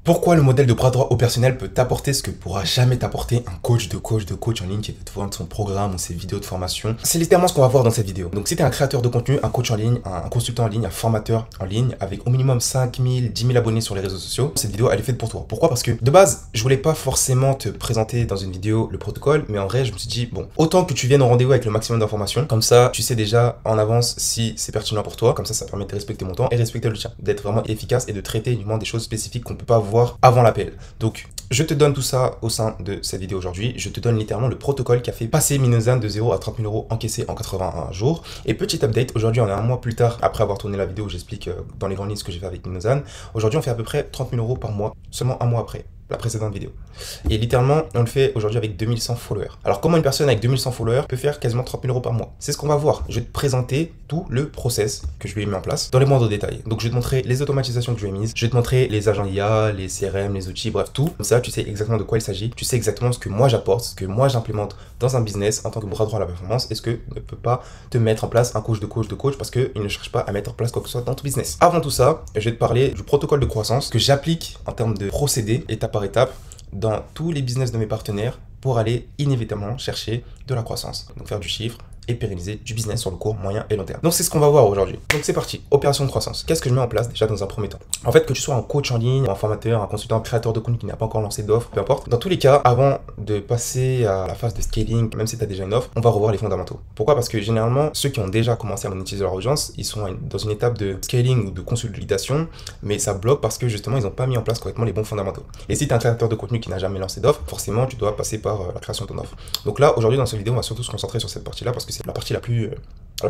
Pourquoi le modèle de bras droit opérationnel peut t'apporter ce que pourra jamais t'apporter un coach en ligne qui veut te vendre son programme ou ses vidéos de formation? C'est littéralement ce qu'on va voir dans cette vidéo. Donc si tu es un créateur de contenu, un coach en ligne, un consultant en ligne, un formateur en ligne avec au minimum 5000, 10 000 abonnés sur les réseaux sociaux, cette vidéo elle est faite pour toi. Pourquoi? Parce que de base, je voulais pas forcément te présenter dans une vidéo le protocole, mais en vrai je me suis dit, bon, autant que tu viennes au rendez-vous avec le maximum d'informations, comme ça tu sais déjà en avance si c'est pertinent pour toi, comme ça permet de respecter mon temps et respecter le tien, d'être vraiment efficace et de traiter uniquement des choses spécifiques qu'on peut pas voir avant l'appel. Donc, je te donne tout ça au sein de cette vidéo aujourd'hui. Je te donne littéralement le protocole qui a fait passer Minozan de 0 à 30 000 € encaissés en 81 jours. Et petit update, aujourd'hui on est un mois plus tard, après avoir tourné la vidéo où j'explique dans les grandes lignes ce que j'ai fait avec Minozan. Aujourd'hui on fait à peu près 30 000 € par mois, seulement un mois après la précédente vidéo. Et littéralement, on le fait aujourd'hui avec 2100 followers. Alors comment une personne avec 2100 followers peut faire quasiment 30 000 € par mois? C'est ce qu'on va voir. Je vais te présenter tout le process que je lui ai mis en place dans les moindres détails. Donc je vais te montrer les automatisations que je lui ai mises, je vais te montrer les agents IA, les CRM, les outils, bref tout. Comme ça, tu sais exactement de quoi il s'agit, tu sais exactement ce que moi j'apporte, ce que moi j'implémente dans un business en tant que bras droit à la performance et ce que ne peut pas te mettre en place un coach de coach parce qu'il ne cherche pas à mettre en place quoi que ce soit dans ton business. Avant tout ça, je vais te parler du protocole de croissance que j'applique en termes de procédé, étape par étape, dans tous les business de mes partenaires pour aller inévitablement chercher de la croissance. Donc faire du chiffre et pérenniser du business sur le court, moyen et long terme. Donc c'est ce qu'on va voir aujourd'hui. Donc c'est parti, opération de croissance. Qu'est-ce que je mets en place déjà dans un premier temps? En fait, que tu sois un coach en ligne, un formateur, un consultant, un créateur de contenu qui n'a pas encore lancé d'offre, peu importe. Dans tous les cas, avant de passer à la phase de scaling, même si tu as déjà une offre, on va revoir les fondamentaux. Pourquoi? Parce que généralement, ceux qui ont déjà commencé à monétiser leur audience, ils sont dans une étape de scaling ou de consolidation, mais ça bloque parce que justement, ils n'ont pas mis en place correctement les bons fondamentaux. Et si tu es un créateur de contenu qui n'a jamais lancé d'offre, forcément, tu dois passer par la création de ton offre. Donc là, aujourd'hui, dans cette vidéo, on va surtout se concentrer sur cette partie-là parce que c'est la partie la plus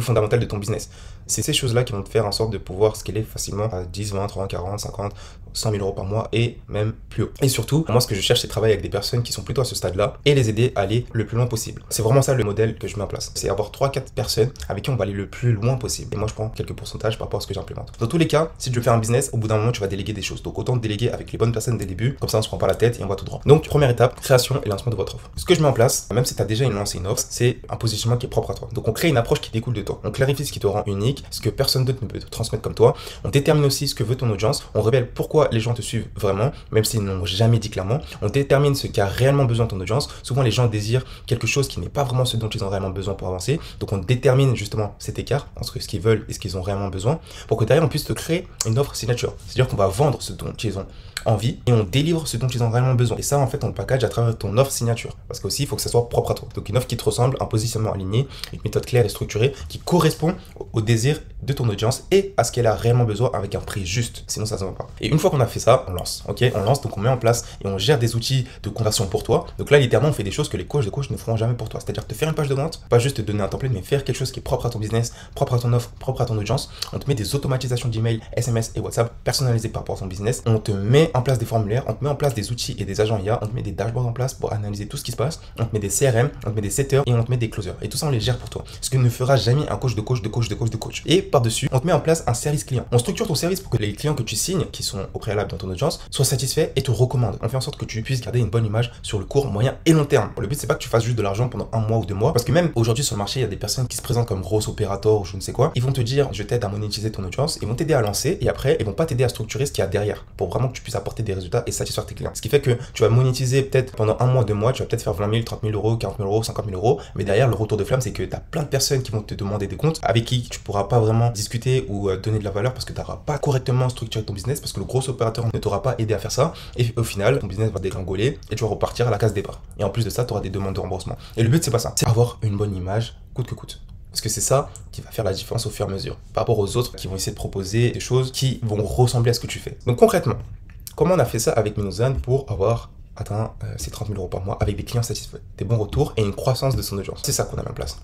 fondamentale de ton business. C'est ces choses-là qui vont te faire en sorte de pouvoir scaler facilement à 10, 20, 30, 40, 50, 100 000 € par mois et même plus haut. Et surtout, moi, ce que je cherche, c'est travailler avec des personnes qui sont plutôt à ce stade-là et les aider à aller le plus loin possible. C'est vraiment ça le modèle que je mets en place. C'est avoir 3-4 personnes avec qui on va aller le plus loin possible. Et moi, je prends quelques pourcentages par rapport à ce que j'implémente. Dans tous les cas, si tu veux faire un business, au bout d'un moment, tu vas déléguer des choses. Donc, autant déléguer avec les bonnes personnes dès le début. Comme ça, on se prend pas la tête et on va tout droit. Donc, première étape, création et lancement de votre offre. Ce que je mets en place, même si tu as déjà lancé une offre, c'est un positionnement qui est propre à toi. Donc, on crée une approche qui découle de toi. On clarifie ce qui te rend unique, ce que personne d'autre ne peut te transmettre comme toi. On détermine aussi ce que veut ton audience. On révèle pourquoi les gens te suivent vraiment, même s'ils n'ont jamais dit clairement. On détermine ce qu'a réellement besoin ton audience. Souvent, les gens désirent quelque chose qui n'est pas vraiment ce dont ils ont réellement besoin pour avancer. Donc, on détermine justement cet écart entre ce qu'ils veulent et ce qu'ils ont réellement besoin pour que derrière, on puisse te créer une offre signature. C'est-à-dire qu'on va vendre ce dont ils ont envie et on délivre ce dont ils ont réellement besoin. Et ça, en fait, on le package à travers ton offre signature. Parce qu'aussi, il faut que ça soit propre à toi. Donc, une offre qui te ressemble, un positionnement aligné, une méthode claire et structurée qui correspond au désir de ton audience et à ce qu'elle a réellement besoin avec un prix juste. Sinon, ça ne va pas. Et une fois qu'on a fait ça, on lance. Ok, on lance, donc on met en place et on gère des outils de conversion pour toi. Donc là, littéralement, on fait des choses que les coachs de coach ne feront jamais pour toi. C'est-à-dire te faire une page de vente, pas juste te donner un template, mais faire quelque chose qui est propre à ton business, propre à ton offre, propre à ton audience. On te met des automatisations d'email, SMS et WhatsApp personnalisées par rapport à ton business. On te met en place des formulaires, on te met en place des outils et des agents IA, on te met des dashboards en place pour analyser tout ce qui se passe. On te met des CRM, on te met des setters et on te met des closers. Et tout ça, on les gère pour toi. Ce que ne fera jamais un coach de coach. Et par-dessus, on te met en place un service client. On structure ton service pour que les clients que tu signes, qui sont au préalable dans ton audience, soient satisfaits et te recommandent. On fait en sorte que tu puisses garder une bonne image sur le court, moyen et long terme. Le but, c'est pas que tu fasses juste de l'argent pendant un mois ou 2 mois, parce que même aujourd'hui sur le marché, il y a des personnes qui se présentent comme gros opérateurs ou je ne sais quoi. Ils vont te dire, je t'aide à monétiser ton audience, ils vont t'aider à lancer et après, ils vont pas t'aider à structurer ce qu'il y a derrière pour vraiment que tu puisses apporter des résultats et satisfaire tes clients. Ce qui fait que tu vas monétiser peut-être pendant un mois, 2 mois, tu vas peut-être faire 20 000, 30 000 €, 40 000 €, 50 000 €, mais derrière, le retour de flamme, c'est que tu as plein de personnes qui vont te demander des comptes avec qui tu pourras pas vraiment discuter ou donner de la valeur parce que tu n'auras pas correctement structuré ton business, parce que le gros opérateur ne t'aura pas aidé à faire ça et au final ton business va dégringoler et tu vas repartir à la case départ. Et en plus de ça, tu auras des demandes de remboursement. Et le but, c'est pas ça, c'est avoir une bonne image coûte que coûte. Parce que c'est ça qui va faire la différence au fur et à mesure par rapport aux autres qui vont essayer de proposer des choses qui vont ressembler à ce que tu fais. Donc concrètement, comment on a fait ça avec Minozan pour avoir atteint ces 30 000 € par mois avec des clients satisfaits, des bons retours et une croissance de son audience? C'est ça qu'on a mis en place.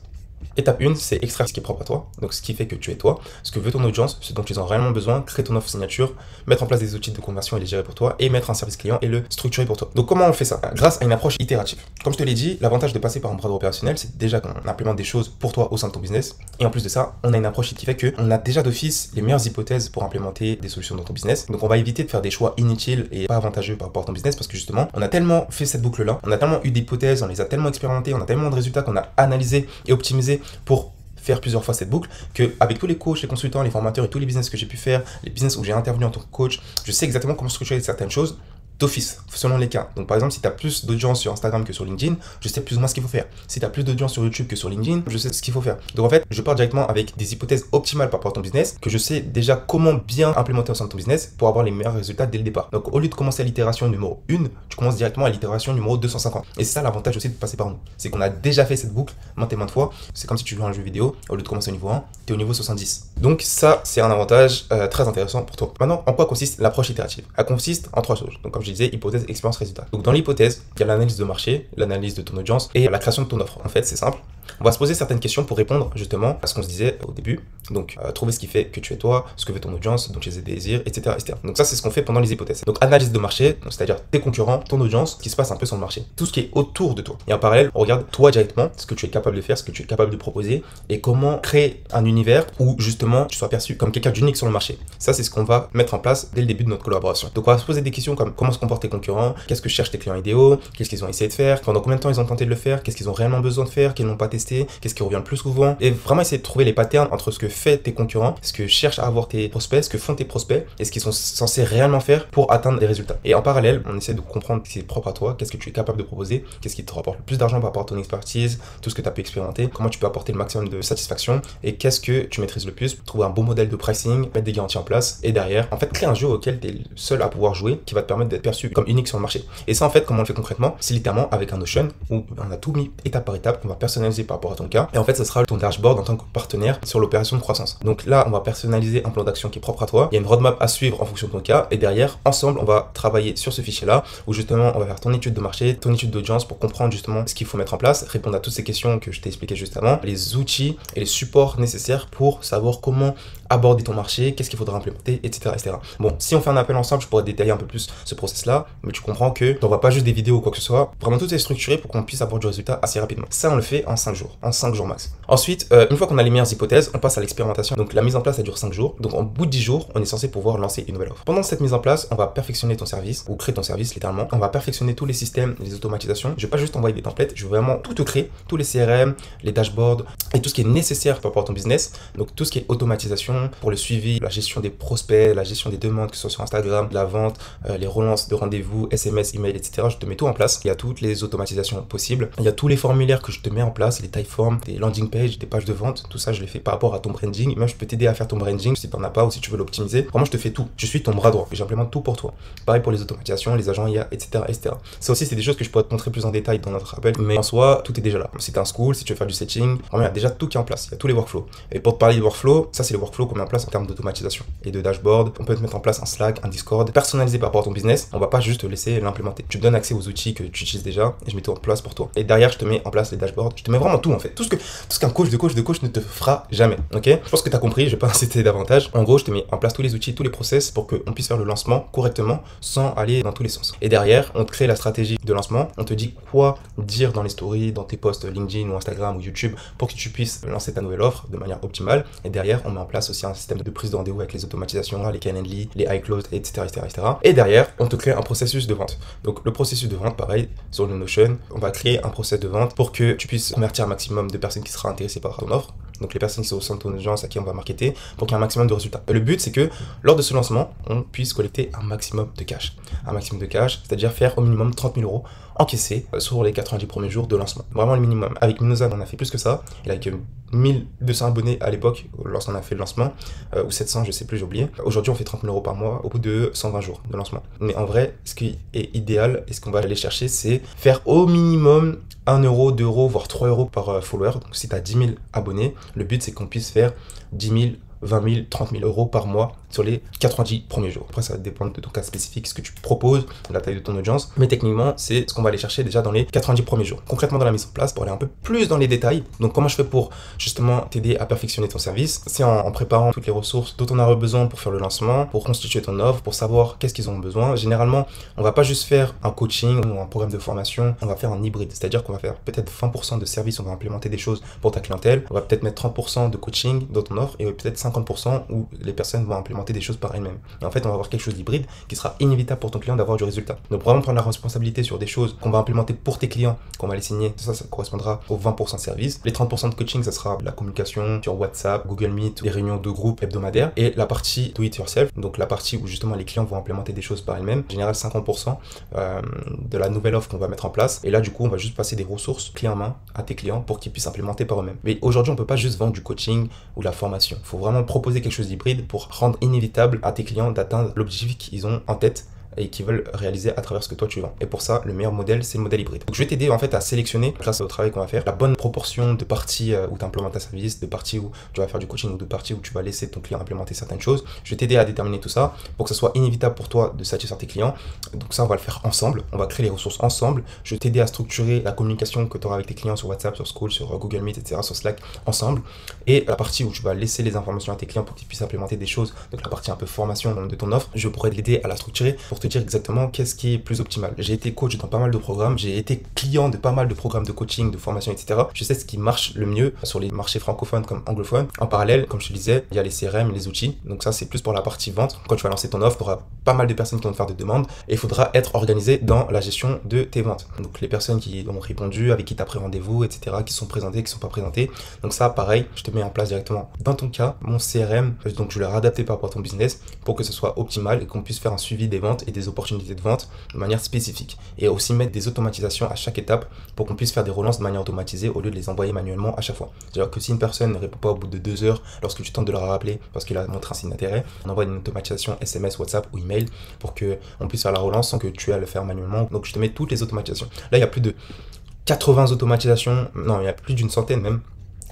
Étape 1, c'est extraire ce qui est propre à toi, donc ce qui fait que tu es toi, ce que veut ton audience, ce dont ils ont réellement besoin, créer ton offre signature, mettre en place des outils de conversion et les gérer pour toi, et mettre un service client et le structurer pour toi. Donc comment on fait ça? Grâce à une approche itérative. Comme je te l'ai dit, l'avantage de passer par un bras droit opérationnel, c'est déjà qu'on implémente des choses pour toi au sein de ton business, et en plus de ça, on a une approche qui fait qu'on a déjà d'office les meilleures hypothèses pour implémenter des solutions dans ton business. Donc on va éviter de faire des choix inutiles et pas avantageux par rapport à ton business, parce que justement, on a tellement fait cette boucle-là, on a tellement eu d'hypothèses, on les a tellement expérimentées, on a tellement de résultats qu'on a analysés et optimisés pour faire plusieurs fois cette boucle, qu'avec tous les coachs, les consultants, les formateurs et tous les business que j'ai pu faire, les business où j'ai intervenu en tant que coach, je sais exactement comment structurer certaines choses d'office, selon les cas. Donc par exemple, si tu as plus d'audience sur Instagram que sur LinkedIn, je sais plus ou moins ce qu'il faut faire. Si tu as plus d'audience sur YouTube que sur LinkedIn, je sais ce qu'il faut faire. Donc en fait, je pars directement avec des hypothèses optimales par rapport à ton business, que je sais déjà comment bien implémenter au sein de ton business pour avoir les meilleurs résultats dès le départ. Donc au lieu de commencer à l'itération numéro 1, tu commences directement à l'itération numéro 250. Et c'est ça l'avantage aussi de passer par nous. C'est qu'on a déjà fait cette boucle maintes et maintes fois. C'est comme si tu joues à un jeu vidéo, au lieu de commencer au niveau 1, tu es au niveau 70. Donc ça, c'est un avantage très intéressant pour toi. Maintenant, en quoi consiste l'approche itérative? Elle consiste en 3 choses. Donc comme je disais, hypothèse, expérience, résultat. Donc dans l'hypothèse, il y a l'analyse de marché, l'analyse de ton audience et la création de ton offre. En fait, c'est simple. On va se poser certaines questions pour répondre justement à ce qu'on se disait au début. Donc, trouver ce qui fait que tu es toi, ce que veut ton audience, donc les désirs, etc., etc. Donc ça, c'est ce qu'on fait pendant les hypothèses. Donc, analyse de marché, c'est-à-dire tes concurrents, ton audience, ce qui se passe un peu sur le marché. Tout ce qui est autour de toi. Et en parallèle, on regarde toi directement, ce que tu es capable de faire, ce que tu es capable de proposer et comment créer un univers où justement tu sois perçu comme quelqu'un d'unique sur le marché. Ça, c'est ce qu'on va mettre en place dès le début de notre collaboration. Donc, on va se poser des questions comme comment se comportent tes concurrents, qu'est-ce que cherchent tes clients idéaux, qu'est-ce qu'ils ont essayé de faire, pendant combien de temps ils ont tenté de le faire, qu'est-ce qu'ils ont réellement besoin de faire, qu'ils n'ont pas testé, qu'est-ce qui revient le plus souvent, et vraiment essayer de trouver les patterns entre ce que fait tes concurrents, ce que cherchent à avoir tes prospects, ce que font tes prospects et ce qu'ils sont censés réellement faire pour atteindre des résultats. Et en parallèle, on essaie de comprendre ce qui est propre à toi, qu'est-ce que tu es capable de proposer, qu'est-ce qui te rapporte le plus d'argent par rapport à ton expertise, tout ce que tu as pu expérimenter, comment tu peux apporter le maximum de satisfaction et qu'est-ce que tu maîtrises le plus, trouver un bon modèle de pricing, mettre des garanties en place et derrière, en fait, créer un jeu auquel tu es le seul à pouvoir jouer qui va te permettre d'être perçu comme unique sur le marché. Et ça, en fait, comment on le fait concrètement? C'est littéralement avec un Notion où on a tout mis étape par étape qu'on va personnaliser par rapport à ton cas. Et en fait, ce sera ton dashboard en tant que partenaire sur l'opération de croissance. Donc là, on va personnaliser un plan d'action qui est propre à toi. Il y a une roadmap à suivre en fonction de ton cas. Et derrière, ensemble, on va travailler sur ce fichier-là où justement, on va faire ton étude de marché, ton étude d'audience pour comprendre justement ce qu'il faut mettre en place, répondre à toutes ces questions que je t'ai expliquées juste avant, les outils et les supports nécessaires pour savoir comment aborder ton marché, qu'est-ce qu'il faudra implémenter, etc., etc. Bon, si on fait un appel ensemble, je pourrais détailler un peu plus ce process-là, mais tu comprends que on va pas juste des vidéos ou quoi que ce soit. Vraiment, tout est structuré pour qu'on puisse avoir du résultat assez rapidement. Ça, on le fait en 5 jours, en 5 jours max. Ensuite, une fois qu'on a les meilleures hypothèses, on passe à l'expérimentation. Donc, la mise en place, ça dure 5 jours. Donc, en bout de 10 jours, on est censé pouvoir lancer une nouvelle offre. Pendant cette mise en place, on va perfectionner ton service ou créer ton service littéralement. On va perfectionner tous les systèmes, les automatisations. Je vais pas juste envoyer des templates, je veux vraiment tout te créer, tous les CRM, les dashboards et tout ce qui est nécessaire par rapport à ton business. Donc, tout ce qui est automatisation pour le suivi, la gestion des prospects, la gestion des demandes, que ce soit sur Instagram, la vente, les relances de rendez-vous, SMS, email, etc. Je te mets tout en place. Il y a toutes les automatisations possibles. Il y a tous les formulaires que je te mets en place, les typeforms, des landing pages, des pages de vente. Tout ça, je les fais par rapport à ton branding. Même, je peux t'aider à faire ton branding si tu n'en as pas ou si tu veux l'optimiser. Vraiment, je te fais tout. Je suis ton bras droit et j'implémente tout pour toi. Pareil pour les automatisations, les agents IA, etc., etc. Ça aussi, c'est des choses que je pourrais te montrer plus en détail dans notre appel. Mais en soi, tout est déjà là. Si tu as un school, si tu veux faire du setting, vraiment, il y a déjà tout qui est en place. Il y a tous les workflows. Et pour te parler de workflow, ça, c'est les workflows qu'on met en place en termes d'automatisation et de dashboard. On peut te mettre en place un Slack, un Discord, personnalisé par rapport à ton business. On va pas juste te laisser l'implémenter. Tu me donnes accès aux outils que tu utilises déjà et je mets tout en place pour toi. Et derrière, je te mets en place les dashboards. Je te mets vraiment tout en fait. Tout ce qu'un coach ne te fera jamais. Ok? Je pense que tu as compris. Je vais pas inciter davantage. En gros, je te mets en place tous les outils, tous les process pour qu'on puisse faire le lancement correctement sans aller dans tous les sens. Et derrière, on te crée la stratégie de lancement. On te dit quoi dire dans les stories, dans tes posts LinkedIn ou Instagram ou YouTube pour que tu puisses lancer ta nouvelle offre de manière optimale. Et derrière, on met en place aussi un système de prise de rendez-vous avec les automatisations, les Calendly, les iClose, etc., etc., etc. Et derrière, on te crée un processus de vente. Donc, le processus de vente, pareil, sur le Notion, on va créer un process de vente pour que tu puisses convertir un maximum de personnes qui seront intéressées par ton offre. Donc les personnes qui sont au sein de ton audience à qui on va marketer pour qu'il y ait un maximum de résultats. Et le but, c'est que lors de ce lancement, on puisse collecter un maximum de cash. Un maximum de cash, c'est-à-dire faire au minimum 30 000 € encaissés sur les 90 premiers jours de lancement. Vraiment le minimum. Avec Minoza, on a fait plus que ça. Et avec 1200 abonnés à l'époque, lorsqu'on a fait le lancement, ou 700, je sais plus, j'ai oublié. Aujourd'hui, on fait 30 000 € par mois au bout de 120 jours de lancement. Mais en vrai, ce qui est idéal et ce qu'on va aller chercher, c'est faire au minimum 1 euro, 2 euros, voire 3 euros par follower. Donc si tu as 10 000 abonnés, le but c'est qu'on puisse faire 10 000, 20 000, 30 000 € par mois sur les 90 premiers jours. Après, ça va dépendre de ton cas spécifique, ce que tu proposes, la taille de ton audience. Mais techniquement, c'est ce qu'on va aller chercher déjà dans les 90 premiers jours. Concrètement, dans la mise en place, pour aller un peu plus dans les détails. Donc, comment je fais pour justement t'aider à perfectionner ton service? C'est en préparant toutes les ressources dont on aura besoin pour faire le lancement, pour constituer ton offre, pour savoir qu'est-ce qu'ils ont besoin. Généralement, on va pas juste faire un coaching ou un programme de formation, on va faire un hybride. C'est-à-dire qu'on va faire peut-être 20% de service, on va implémenter des choses pour ta clientèle. On va peut-être mettre 30% de coaching dans ton offre et peut-être 50% où les personnes vont implémenter implémenter des choses par elles-mêmes. Et en fait, on va avoir quelque chose d'hybride qui sera inévitable pour ton client d'avoir du résultat. Donc vraiment prendre la responsabilité sur des choses qu'on va implémenter pour tes clients, qu'on va les signer, ça correspondra aux 20% de service. Les 30% de coaching, ça sera la communication sur WhatsApp, Google Meet, les réunions de groupe hebdomadaires. Et la partie do it yourself, donc la partie où justement les clients vont implémenter des choses par elles-mêmes, en général 50% de la nouvelle offre qu'on va mettre en place. Et là, du coup, on va juste passer des ressources clés en main à tes clients pour qu'ils puissent implémenter par eux-mêmes. Mais aujourd'hui, on peut pas juste vendre du coaching ou de la formation. Il faut vraiment proposer quelque chose d'hybride pour rendre inévitable à tes clients d'atteindre l'objectif qu'ils ont en tête et qui veulent réaliser à travers ce que toi tu vends. Et pour ça, le meilleur modèle, c'est le modèle hybride. Donc je vais t'aider en fait à sélectionner, grâce au travail qu'on va faire, la bonne proportion de parties où tu implémentes ta service, de parties où tu vas faire du coaching ou de parties où tu vas laisser ton client implémenter certaines choses. Je vais t'aider à déterminer tout ça pour que ce soit inévitable pour toi de satisfaire tes clients. Donc ça, on va le faire ensemble. On va créer les ressources ensemble. Je vais t'aider à structurer la communication que tu auras avec tes clients sur WhatsApp, sur School, sur Google Meet, etc., sur Slack, ensemble. Et la partie où tu vas laisser les informations à tes clients pour qu'ils puissent implémenter des choses, donc la partie un peu formation de ton offre, je pourrais t'aider à la structurer pour te dire exactement qu'est-ce qui est plus optimal. J'ai été coach dans pas mal de programmes, j'ai été client de pas mal de programmes de coaching, de formation, etc. Je sais ce qui marche le mieux sur les marchés francophones comme anglophones. En parallèle, comme je te disais, il y a les CRM, les outils. Donc ça, c'est plus pour la partie vente. Quand tu vas lancer ton offre, tu auras pas mal de personnes qui vont te faire des demandes et il faudra être organisé dans la gestion de tes ventes. Donc les personnes qui ont répondu, avec qui tu as pris rendez-vous, etc., qui sont présentées, qui sont pas présentées. Donc ça, pareil, je te mets en place directement dans ton cas, mon CRM. Donc je l'ai réadapté par rapport à ton business pour que ce soit optimal et qu'on puisse faire un suivi des ventes et des opportunités de vente de manière spécifique et aussi mettre des automatisations à chaque étape pour qu'on puisse faire des relances de manière automatisée au lieu de les envoyer manuellement à chaque fois. C'est-à-dire que si une personne ne répond pas au bout de 2 heures lorsque tu tentes de la rappeler parce qu'il a montré un signe d'intérêt, on envoie une automatisation SMS, WhatsApp ou email pour qu'on puisse faire la relance sans que tu aies à le faire manuellement. Donc je te mets toutes les automatisations. Là, il y a plus de 80 automatisations, non, il y a plus d'une centaine même.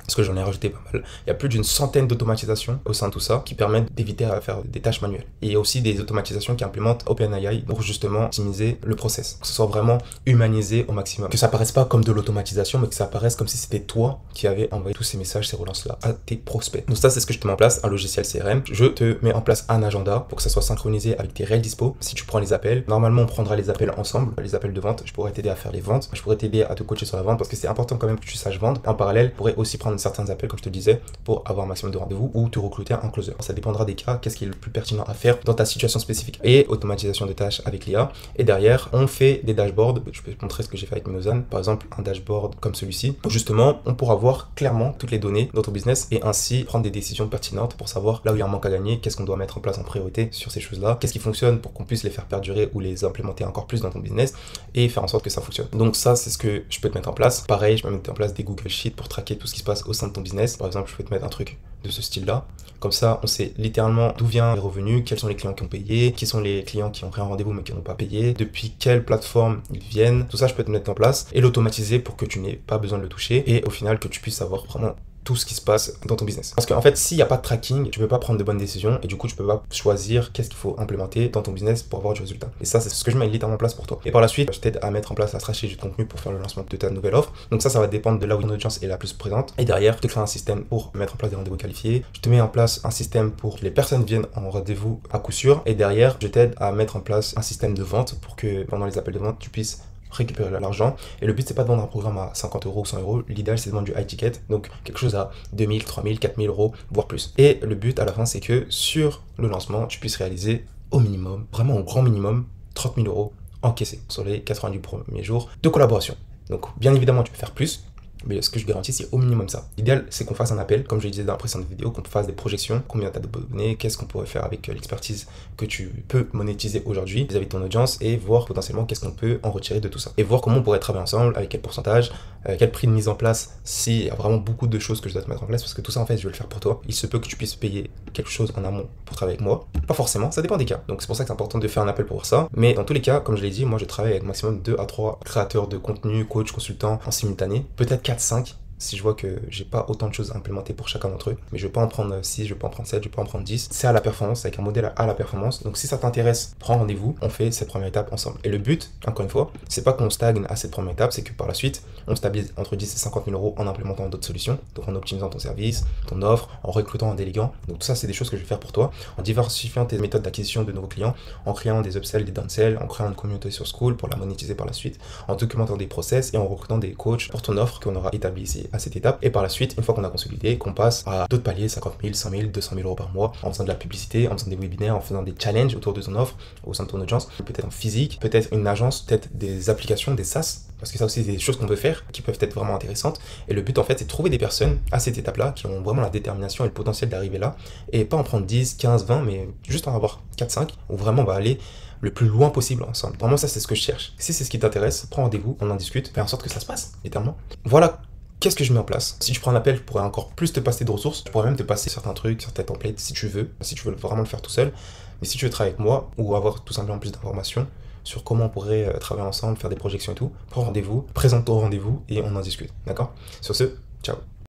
Parce que j'en ai rajouté pas mal. Il y a plus d'une centaine d'automatisations au sein de tout ça qui permettent d'éviter à faire des tâches manuelles. Et il y a aussi des automatisations qui implémentent OpenAI pour justement optimiser le process. Que ce soit vraiment humanisé au maximum. Que ça paraisse pas comme de l'automatisation, mais que ça paraisse comme si c'était toi qui avais envoyé tous ces messages, ces relances-là à tes prospects. Donc ça, c'est ce que je te mets en place, un logiciel CRM. Je te mets en place un agenda pour que ça soit synchronisé avec tes réels dispo. Si tu prends les appels, normalement on prendra les appels ensemble, les appels de vente. Je pourrais t'aider à faire les ventes. Je pourrais t'aider à te coacher sur la vente parce que c'est important quand même que tu saches vendre. En parallèle, je pourrais aussi prendre certains appels, comme je te disais, pour avoir un maximum de rendez-vous ou te recruter un closer. Ça dépendra des cas, qu'est-ce qui est le plus pertinent à faire dans ta situation spécifique. Et automatisation de tâches avec l'IA. Et derrière, on fait des dashboards. Je peux te montrer ce que j'ai fait avec Minozan. Par exemple, un dashboard comme celui-ci. Justement, on pourra voir clairement toutes les données de notre business et ainsi prendre des décisions pertinentes pour savoir là où il y a un manque à gagner, qu'est-ce qu'on doit mettre en place en priorité sur ces choses-là, qu'est-ce qui fonctionne pour qu'on puisse les faire perdurer ou les implémenter encore plus dans ton business et faire en sorte que ça fonctionne. Donc ça, c'est ce que je peux te mettre en place. Pareil, je peux mettre en place des Google Sheets pour traquer tout ce qui se passe au sein de ton business. Par exemple, je peux te mettre un truc de ce style-là. Comme ça, on sait littéralement d'où viennent les revenus, quels sont les clients qui ont payé, qui sont les clients qui ont pris un rendez-vous mais qui n'ont pas payé, depuis quelle plateforme ils viennent. Tout ça, je peux te mettre en place et l'automatiser pour que tu n'aies pas besoin de le toucher et au final que tu puisses avoir vraiment tout ce qui se passe dans ton business. Parce qu'en fait, s'il n'y a pas de tracking, tu peux pas prendre de bonnes décisions et du coup, tu peux pas choisir qu'est-ce qu'il faut implémenter dans ton business pour avoir du résultat. Et ça, c'est ce que je mets littéralement en place pour toi. Et par la suite, je t'aide à mettre en place la stratégie de contenu pour faire le lancement de ta nouvelle offre. Donc ça va dépendre de là où une audience est la plus présente. Et derrière, je te crée un système pour mettre en place des rendez-vous qualifiés. Je te mets en place un système pour que les personnes viennent en rendez-vous à coup sûr. Et derrière, je t'aide à mettre en place un système de vente pour que pendant les appels de vente, tu puisses récupérer l'argent. Et le but, c'est pas de vendre un programme à 50 euros ou 100 euros. L'idéal, c'est de vendre du high ticket, donc quelque chose à 2000, 3000, 4000 euros, voire plus. Et le but à la fin, c'est que sur le lancement, tu puisses réaliser au minimum, vraiment au grand minimum, 30 000 euros encaissés sur les 90 premiers jours de collaboration. Donc, bien évidemment, tu peux faire plus. Mais ce que je garantis, c'est au minimum ça. L'idéal, c'est qu'on fasse un appel, comme je le disais dans la précédente vidéo, qu'on fasse des projections, combien tu as d'abonnés, qu'est-ce qu'on pourrait faire avec l'expertise que tu peux monétiser aujourd'hui vis-à-vis de ton audience et voir potentiellement qu'est-ce qu'on peut en retirer de tout ça. Et voir comment on pourrait travailler ensemble, avec quel pourcentage, quel prix de mise en place, s'il y a vraiment beaucoup de choses que je dois te mettre en place, parce que tout ça, en fait, je vais le faire pour toi. Il se peut que tu puisses payer quelque chose en amont pour travailler avec moi. Pas forcément, ça dépend des cas. Donc c'est pour ça que c'est important de faire un appel pour ça. Mais dans tous les cas, comme je l'ai dit, moi je travaille avec maximum 2 à 3 créateurs de contenu, coach, consultants en simultané, peut-être 4, 5. Si je vois que j'ai pas autant de choses à implémenter pour chacun d'entre eux, mais je vais pas en prendre 6, je vais pas en prendre 7, je vais pas en prendre 10. C'est à la performance, avec un modèle à la performance. Donc si ça t'intéresse, prends rendez-vous, on fait cette première étape ensemble. Et le but, encore une fois, c'est pas qu'on stagne à cette première étape, c'est que par la suite, on stabilise entre 10 et 50 000 euros en implémentant d'autres solutions. Donc en optimisant ton service, ton offre, en recrutant, en déléguant. Donc tout ça, c'est des choses que je vais faire pour toi, en diversifiant tes méthodes d'acquisition de nouveaux clients, en créant des upsells, des downsells, en créant une communauté sur School pour la monétiser par la suite, en documentant des process et en recrutant des coachs pour ton offre qu'on aura établi ici à cette étape. Et par la suite, une fois qu'on a consolidé, qu'on passe à d'autres paliers, 50 000, 100 000, 200 000 euros par mois, en faisant de la publicité, en faisant des webinaires, en faisant des challenges autour de ton offre, au sein de ton audience, peut-être en physique, peut-être une agence, peut-être des applications, des SaaS, parce que ça aussi, c'est des choses qu'on peut faire qui peuvent être vraiment intéressantes. Et le but, en fait, c'est de trouver des personnes à cette étape-là qui ont vraiment la détermination et le potentiel d'arriver là, et pas en prendre 10, 15, 20, mais juste en avoir 4, 5, où vraiment on va aller le plus loin possible ensemble. Vraiment, ça, c'est ce que je cherche. Si c'est ce qui t'intéresse, prends rendez-vous, on en discute, fais en sorte que ça se passe, littéralement. Voilà. Qu'est-ce que je mets en place? Si tu prends un appel, je pourrais encore plus te passer de ressources. Je pourrais même te passer certains trucs, certains templates, si tu veux vraiment le faire tout seul. Mais si tu veux travailler avec moi ou avoir tout simplement plus d'informations sur comment on pourrait travailler ensemble, faire des projections et tout, prends rendez-vous, présente ton rendez-vous et on en discute. D'accord? Sur ce, ciao.